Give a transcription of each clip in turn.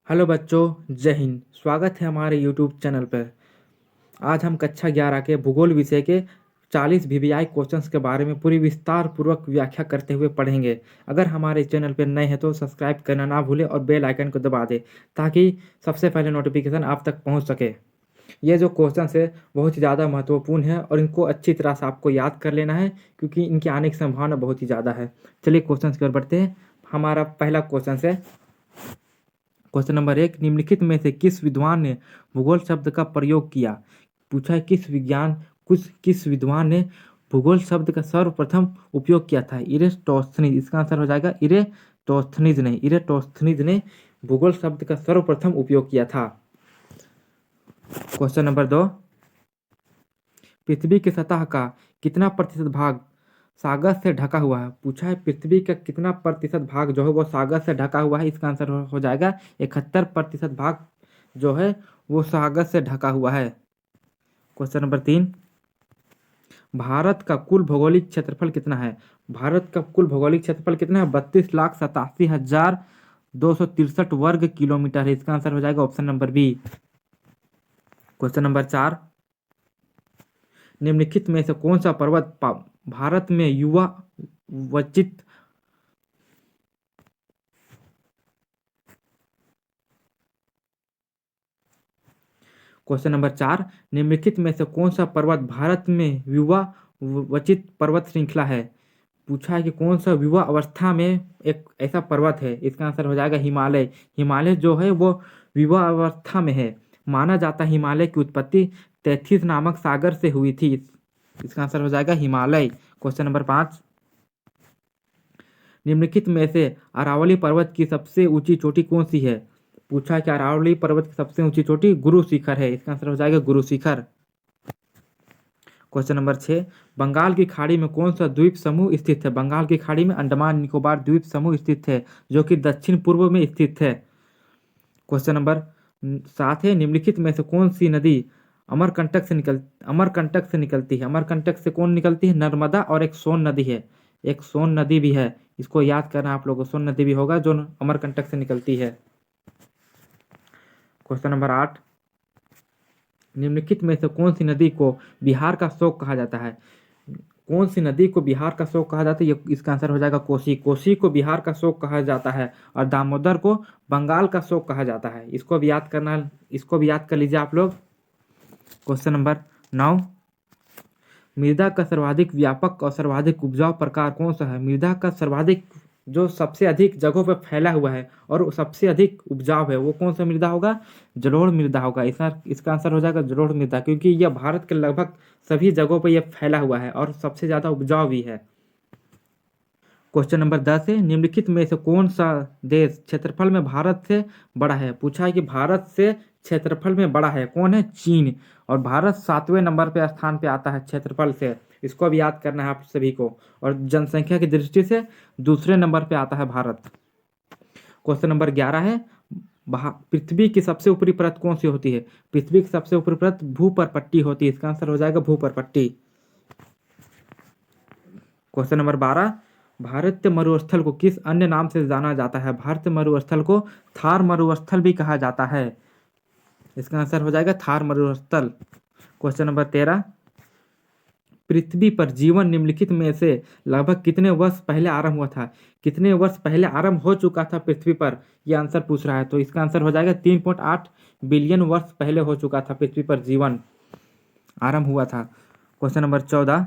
Hello बच्चों, जय हिंद। स्वागत है हमारे यूट्यूब चैनल पर। आज हम कक्षा 11 के भूगोल विषय के 40 वीवीआई क्वेश्चंस के बारे में पूरी विस्तार पूर्वक व्याख्या करते हुए पढ़ेंगे। अगर हमारे चैनल पर नए हैं तो सब्सक्राइब करना ना भूलें और बेल आइकन को दबा दें ताकि सबसे पहले नोटिफिकेशन आप तक पहुंच सके। ये जो क्वेश्चंस है बहुत ही ज़्यादा महत्वपूर्ण है और इनको अच्छी तरह से आपको याद कर लेना है क्योंकि इनके आने की संभावना बहुत ही ज़्यादा है। चलिए क्वेश्चन की ओर बढ़ते हैं। हमारा पहला क्वेश्चन है क्वेश्चन नंबर 1, निम्नलिखित में से किस विद्वान ने भूगोल शब्द का प्रयोग किया। पूछा है किस विद्वान ने भूगोल शब्द का सर्वप्रथम उपयोग किया था। इरेटोस्थनीज, इसका आंसर हो जाएगा इरेटोस्थनीज ने भूगोल शब्द का सर्वप्रथम उपयोग किया था। क्वेश्चन नंबर 2, पृथ्वी की सतह का कितना प्रतिशत भाग सागर से ढका हुआ है। पूछा है पृथ्वी का कितना प्रतिशत भाग जो है वो सागर से ढका हुआ है। इसका आंसर हो जाएगा 71% भाग जो है वो सागर से ढका हुआ है। क्वेश्चन नंबर 3, भारत का कुल भौगोलिक क्षेत्रफल कितना है। भारत का कुल भौगोलिक क्षेत्रफल कितना है। 32,87,263 वर्ग किलोमीटर है। इसका आंसर हो जाएगा option number B. Question number 4, निम्नलिखित में से कौन सा पर्वत भारत में युवा वचित क्वेश्चन नंबर 4, निम्नलिखित में से कौन सा पर्वत भारत में युवा वचित पर्वत श्रृंखला है। पूछा है कि कौन सा युवा अवस्था में एक ऐसा पर्वत है। इसका आंसर हो जाएगा हिमालय। हिमालय जो है वो युवा अवस्था में है। माना जाता है हिमालय की उत्पत्ति तैथिस नामक सागर से हुई थी। इसका आंसर हो जाएगा हिमालय। क्वेश्चन नंबर 5, निम्नलिखित में से अरावली पर्वत की सबसे ऊंची चोटी कौन सी है। पूछा है कि अरावली पर्वत की सबसे ऊंची चोटी गुरु शिखर है। इसका आंसर हो जाएगा गुरु शिखर। क्वेश्चन नंबर 6, बंगाल की खाड़ी में कौन सा द्वीप समूह स्थित है। बंगाल की खाड़ी में अंडमान निकोबार द्वीप समूह स्थित है जो कि दक्षिण पूर्व में स्थित है। क्वेश्चन नंबर 7 है, निम्नलिखित में से कौन सी नदी अमरकंटक से निकलती है। अमरकंटक से कौन निकलती है। नर्मदा और एक सोन नदी है। एक सोन नदी भी है, इसको याद करना आप लोगों को। सोन नदी भी होगा जो अमरकंटक से निकलती है। क्वेश्चन नंबर 8, निम्नलिखित में से कौन सी नदी को बिहार का शोक कहा जाता है। कौन सी नदी को बिहार का शोक कहा जाता है। ये इसका आंसर हो जाएगा कोसी। कोसी को बिहार का शोक कहा जाता है और दामोदर को बंगाल का शोक कहा जाता है। इसको भी याद करना, इसको भी याद कर लीजिए आप लोग। क्वेश्चन नंबर 9, मृदा का सर्वाधिक व्यापक और सर्वाधिक उपजाऊ प्रकार कौन सा है। मृदा का सर्वाधिक जो सबसे अधिक जगहों पर फैला हुआ है और सबसे अधिक उपजाऊ है वो कौन सा मृदा होगा। जलोढ़ मृदा होगा। इसका आंसर हो जाएगा जलोढ़ मृदा क्योंकि यह भारत के लगभग सभी जगहों पर यह फैला हुआ है और सबसे ज़्यादा उपजाऊ भी है। क्वेश्चन नंबर 10 है, निम्नलिखित में से कौन सा देश क्षेत्रफल में भारत से बड़ा है। पूछा है कि भारत से क्षेत्रफल में बड़ा है कौन है। चीन। और भारत 7वें नंबर पे स्थान पे आता है क्षेत्रफल से। इसको भी याद करना है आप सभी को। और जनसंख्या की दृष्टि से दूसरे नंबर पे आता है भारत। क्वेश्चन नंबर 11 है, पृथ्वी की सबसे ऊपरी परत कौन सी होती है। पृथ्वी की सबसे ऊपरी परत भूपर्पट्टी होती है। इसका आंसर हो जाएगा भूपर्पट्टी। क्वेश्चन नंबर 12, भारतीय मरुस्थल को किस अन्य नाम से जाना जाता है। भारतीय मरुस्थल को थार मरुस्थल भी कहा जाता है। इसका आंसर हो जाएगा थार मरुस्थल। क्वेश्चन नंबर 13, पृथ्वी पर जीवन निम्नलिखित में से लगभग कितने वर्ष पहले आरंभ हुआ था। कितने वर्ष पहले आरंभ हो चुका था पृथ्वी पर, यह आंसर पूछ रहा है। तो इसका आंसर हो जाएगा 3.8 बिलियन वर्ष पहले हो चुका था पृथ्वी पर जीवन आरंभ हुआ था। क्वेश्चन नंबर 14,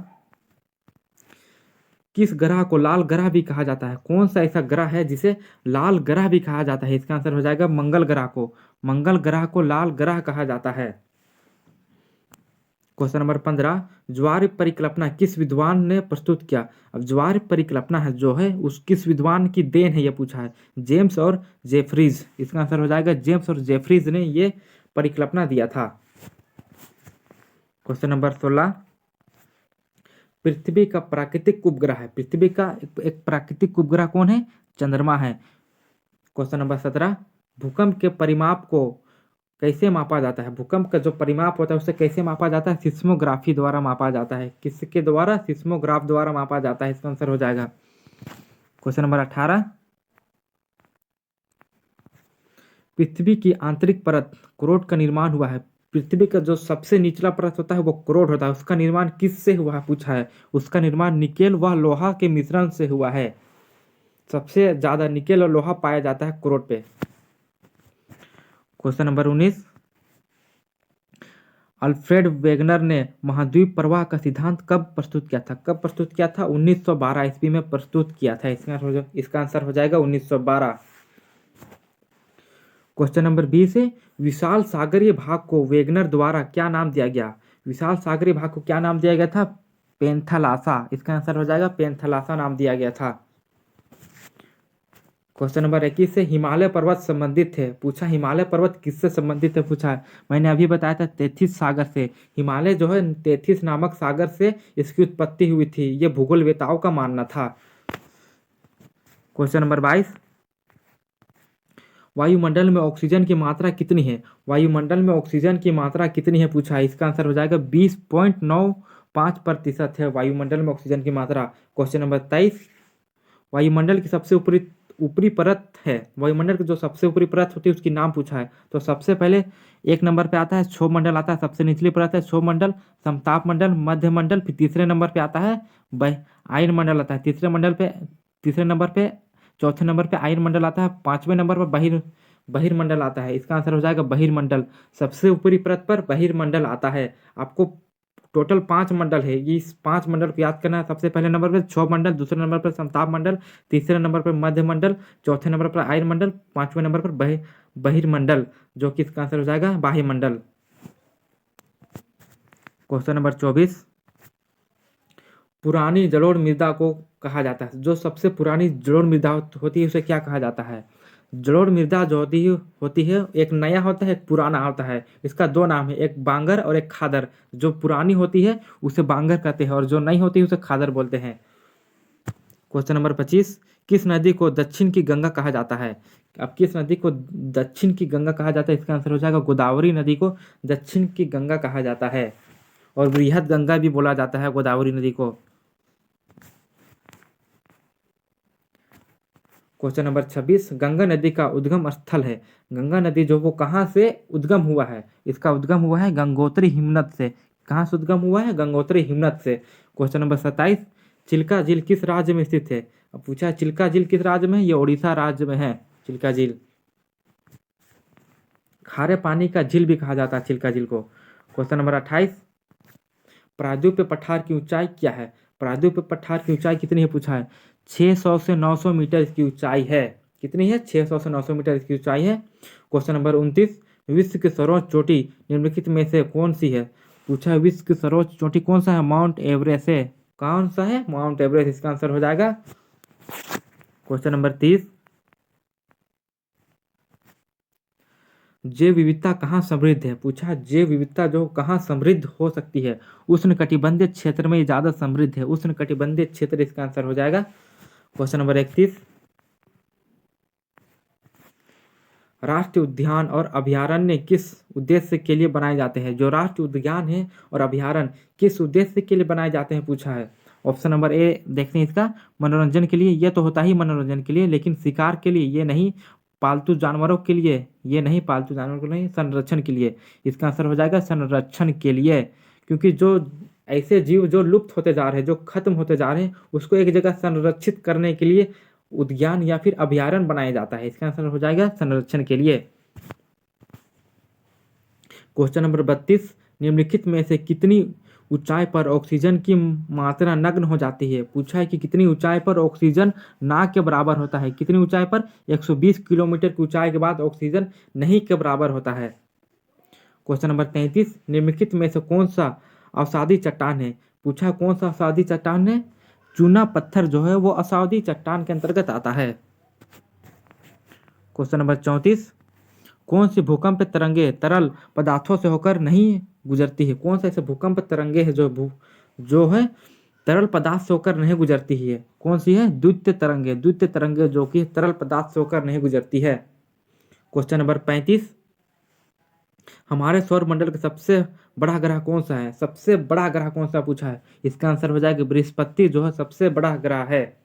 किस ग्रह को लाल ग्रह भी कहा जाता है। कौन सा ऐसा ग्रह है जिसे लाल ग्रह भी कहा जाता है। इसका आंसर हो जाएगा मंगल ग्रह को। मंगल ग्रह को लाल ग्रह कहा जाता है। क्वेश्चन नंबर 15, ज्वार परिकल्पना किस विद्वान ने प्रस्तुत किया। अब ज्वार परिकल्पना है जो है उस किस विद्वान की देन है, यह पूछा है। जेम्स और जेफरीज। इसका आंसर हो जाएगा जेम्स और जेफरीज ने यह परिकल्पना दिया था। क्वेश्चन नंबर 16, पृथ्वी का प्राकृतिक उपग्रह है। पृथ्वी का एक प्राकृतिक उपग्रह कौन है। चंद्रमा है। क्वेश्चन नंबर 17, भूकंप के परिमाप को कैसे मापा जाता है। भूकंप का जो परिमाप होता है उसे कैसे मापा जाता है। सिस्मोग्राफी द्वारा मापा जाता है। किसके द्वारा। सिस्मोग्राफ द्वारा मापा जाता है। इसका आंसर हो जाएगा। क्वेश्चन नंबर 18, पृथ्वी की आंतरिक परत करोड का निर्माण हुआ है। पृथ्वी का जो सबसे निचला परत होता है वो करोड होता है, उसका निर्माण किससे हुआ है पूछा है। उसका निर्माण निकेल व लोहा के मिश्रण से हुआ है। सबसे ज्यादा निकेल और लोहा पाया जाता है करोड पे। क्वेश्चन नंबर 19, अल्फ्रेड वेगनर ने महाद्वीप प्रवाह का सिद्धांत कब प्रस्तुत किया था? कब प्रस्तुत किया था? 1912 ईस्वी में प्रस्तुत किया था। इसका आंसर हो जाएगा 1912। क्वेश्चन नंबर 20 है, विशाल सागरीय भाग को वेगनर द्वारा क्या नाम दिया गया? विशाल सागरीय भाग को क्या नाम दिया गया था? पेंथालासा। इसका आंसर हो जाएगा पेंथालासा नाम दिया गया था। क्वेश्चन नंबर 21 से हिमालय पर्वत संबंधित है पूछा। हिमालय पर्वत किससे संबंधित है पूछा है। मैंने अभी बताया था तेथिस सागर से। हिमालय जो है तेथिस नामक सागर से इसकी उत्पत्ति हुई थी, ये भूगोलवेताओं का मानना था। क्वेश्चन नंबर 22, वायुमंडल में ऑक्सीजन की मात्रा कितनी है? वायुमंडल में ऑक्सीजन की मात्रा कितनी है पूछा है। इसका आंसर हो जाएगा 20.95% है वायुमंडल में ऑक्सीजन की मात्रा। क्वेश्चन नंबर 23, वायुमंडल की सबसे ऊपरी ऊपरी परत है। वायुमंडल की जो सबसे ऊपरी परत होती है उसकी नाम पूछा है। तो सबसे पहले एक नंबर पे आता है क्षोभ मंडल आता है, सबसे निचली परत है क्षोभ मंडल, समताप मंडल, मध्य मंडल, फिर तीसरे नंबर पे आता है आयन मंडल आता है। तीसरे नंबर पे चौथे नंबर पे आयन मंडल आता है, पांचवें नंबर पर बहिर्मंडल आता है। इसका आंसर हो जाएगा बहिर्मंडल। सबसे ऊपरी परत पर बहिर्मंडल आता है। आपको टोटल 5 मंडल है, इस 5 मंडल को याद करना है। सबसे पहले नंबर पर क्षोभ मंडल, दूसरे नंबर पर समताप मंडल, तीसरे नंबर पर मध्य मंडल, चौथे नंबर पर आयन मंडल, पांचवें नंबर पर बहिर्मंडल, जो कि इसका आंसर हो जाएगा बाह्यमंडल। क्वेश्चन नंबर 24, पुरानी जलोढ़ मृदा को कहा जाता है। जो सबसे पुरानी जलोढ़ मृदा होती है उसे क्या कहा जाता है? जलोढ़ मृदा जो होती है एक नया होता है, एक पुराना होता है। इसका 2 नाम है, एक बांगर और एक खादर। जो पुरानी होती है उसे बांगर कहते हैं और जो नई होती है उसे खादर बोलते हैं। क्वेश्चन नंबर 25, किस नदी को दक्षिण की गंगा कहा जाता है? अब किस नदी को दक्षिण की गंगा कहा जाता है? इसका आंसर हो जाएगा गोदावरी नदी को दक्षिण की गंगा कहा जाता है, और बृहद गंगा भी बोला जाता है गोदावरी नदी को। क्वेश्चन नंबर 26, गंगा नदी का उद्गम स्थल है। गंगा नदी जो वो कहाँ से उद्गम हुआ है? इसका उद्गम हुआ है गंगोत्री हिमनद से। कहाँ से उद्गम हुआ है? गंगोत्री हिमनद से। क्वेश्चन नंबर 27, चिल्का झील किस राज्य में स्थित है? अब पूछा है चिल्का झील किस राज्य में है? ये उड़ीसा राज्य में है चिल्का झील। खारे पानी का झील भी कहा जाता है चिल्का झील को। क्वेश्चन नंबर 28, प्रायद्वीपीय पठार की ऊंचाई क्या है? प्रायद्वीपीय पठार की ऊंचाई कितनी है पूछा है। 600 से 900 मीटर इसकी ऊंचाई है। कितनी है? 600 से 900 मीटर इसकी ऊंचाई है। क्वेश्चन नंबर 29, विश्व की सर्वोच्च चोटी निम्नलिखित में से कौन सी है? पूछा है विश्व की सर्वोच्च चोटी कौन सा है? माउंट एवरेस्ट है। कौन सा है? माउंट एवरेस्ट इसका आंसर हो जाएगा। क्वेश्चन नंबर 30, जैव विविधता कहाँ समृद्ध है? पूछा जैव विविधता जो कहाँ समृद्ध हो सकती है? उष्णकटिबंधीय क्षेत्र में ज्यादा समृद्ध है। उष्णकटिबंधीय क्षेत्र इसका आंसर हो जाएगा। क्वेश्चन नंबर 31, राष्ट्रीय उद्यान और अभयारण्य किस उद्देश्य के लिए बनाए जाते हैं? जो राष्ट्रीय उद्यान है और अभयारण्य किस उद्देश्य के लिए बनाए जाते हैं पूछा है। ऑप्शन नंबर ए देखते हैं इसका, मनोरंजन के लिए। ये तो होता ही मनोरंजन के लिए, लेकिन शिकार के लिए ये नहीं, पालतू जानवरों के लिए ये नहीं, पालतू जानवरों के लिए, संरक्षण के लिए। इसका आंसर हो जाएगा संरक्षण के लिए। क्योंकि जो ऐसे जीव जो लुप्त होते जा रहे हैं, जो खत्म होते जा रहे हैं, उसको एक जगह संरक्षित करने के लिए उद्यान या फिर अभयारण्य बनाया जाता है। इसका आंसर हो जाएगा संरक्षण के लिए। क्वेश्चन नंबर 32, निम्नलिखित में से कितनी ऊंचाई पर ऑक्सीजन की मात्रा नग्न हो जाती है? पूछा है कि कितनी ऊंचाई पर ऑक्सीजन ना के बराबर होता है। कितनी ऊंचाई पर? 120 किलोमीटर की ऊंचाई के बाद ऑक्सीजन नहीं के बराबर होता है। क्वेश्चन नंबर 33, निम्नलिखित में से कौन सा अवसादी चट्टान है? पूछा कौन सा अवसादी चट्टान है? चूना पत्थर जो है वो अवसादी चट्टान के अंतर्गत आता है। क्वेश्चन नंबर 34, कौन सी भूकंप तरंगे तरल पदार्थों से होकर नहीं गुजरती है? कौन सा ऐसे भूकंप तरंगे है जो है तरल पदार्थ से होकर नहीं गुजरती है? कौन सी है? द्वितीय तरंगे जो कि तरल पदार्थ से होकर नहीं गुजरती है। क्वेश्चन नंबर 35, हमारे सौर मंडल का सबसे बड़ा ग्रह कौन सा है? सबसे बड़ा ग्रह कौन सा पूछा है। इसका आंसर हो जाएगा बृहस्पति जो है सबसे बड़ा ग्रह है।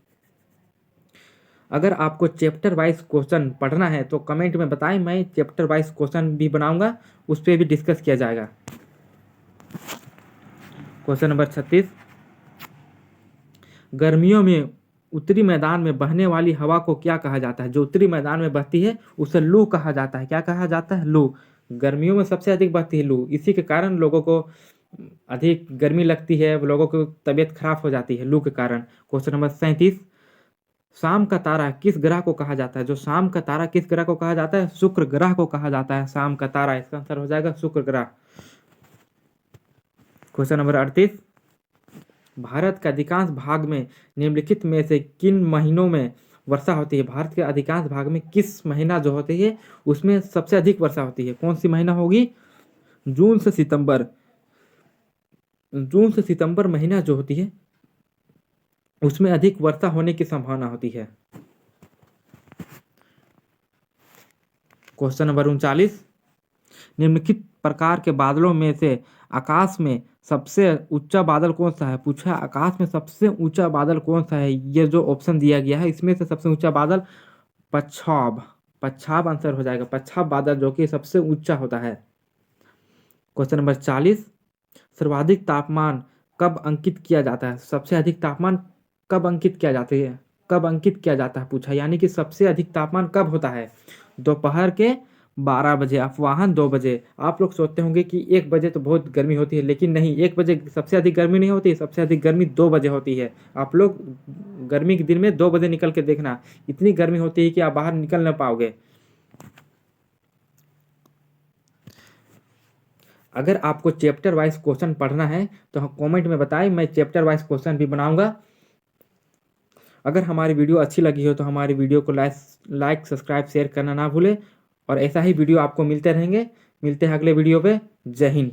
अगर आपको चैप्टर वाइज क्वेश्चन पढ़ना है तो कमेंट में बताएं, मैं चैप्टर वाइज क्वेश्चन भी बनाऊंगा, उस पर भी डिस्कस किया जाएगा। क्वेश्चन नंबर 36, गर्मियों में उत्तरी मैदान में बहने वाली हवा को क्या कहा जाता है? जो उत्तरी मैदान में बहती है उसे लू कहा जाता है। क्या कहा जाता है? लू। गर्मियों में सबसे अधिक बहती है लू, इसी के कारण लोगों को अधिक गर्मी लगती है, लोगों की तबीयत खराब हो जाती है लू के कारण। क्वेश्चन नंबर 37, शाम का तारा किस ग्रह को कहा जाता है? जो शाम का तारा किस ग्रह को कहा जाता है? शुक्र ग्रह को कहा जाता है शाम का तारा। इसका आंसर हो जाएगा शुक्र ग्रह। क्वेश्चन नंबर 38, भारत के अधिकांश भाग में निम्नलिखित में से किन महीनों में वर्षा होती है? भारत के अधिकांश भाग में किस महीना जो होती है उसमें सबसे अधिक वर्षा होती है? कौन सी महीना होगी? जून से सितंबर। जून से सितंबर महीना जो होती है उसमें अधिक वर्षा होने की संभावना होती है। क्वेश्चन नंबर 39, निम्नलिखित प्रकार के बादलों में से आकाश में सबसे ऊंचा बादल कौन सा है? पूछा आकाश में सबसे ऊंचा बादल कौन सा है? ये जो ऑप्शन दिया गया है इसमें से सबसे ऊंचा बादल पच्छाब, पच्छाब आंसर हो जाएगा। पच्छाब बादल जो कि सबसे ऊंचा होता है। क्वेश्चन नंबर 40, सर्वाधिक तापमान कब अंकित किया जाता है? सबसे अधिक तापमान कब अंकित किया जाता है? कब अंकित किया जाता है पूछा, यानी कि सबसे अधिक तापमान कब होता है? दोपहर के 12 बजे, अपवाहन 2 बजे। आप लोग सोचते होंगे कि 1 बजे तो बहुत गर्मी होती है, लेकिन नहीं, 1 बजे सबसे अधिक गर्मी नहीं होती, सबसे अधिक गर्मी 2 बजे होती है। आप लोग गर्मी के दिन में 2 बजे निकल के देखना, इतनी गर्मी होती है कि आप बाहर निकल ना पाओगे। अगर आपको चैप्टर वाइज क्वेश्चन पढ़ना है तो कमेंट में बताएं, मैं चैप्टर वाइज क्वेश्चन भी बनाऊंगा। अगर हमारी वीडियो अच्छी लगी हो तो हमारी वीडियो को लाइक सब्सक्राइब शेयर करना ना भूलें, और ऐसा ही वीडियो आपको मिलते रहेंगे। मिलते हैं अगले वीडियो पे। जय हिंद।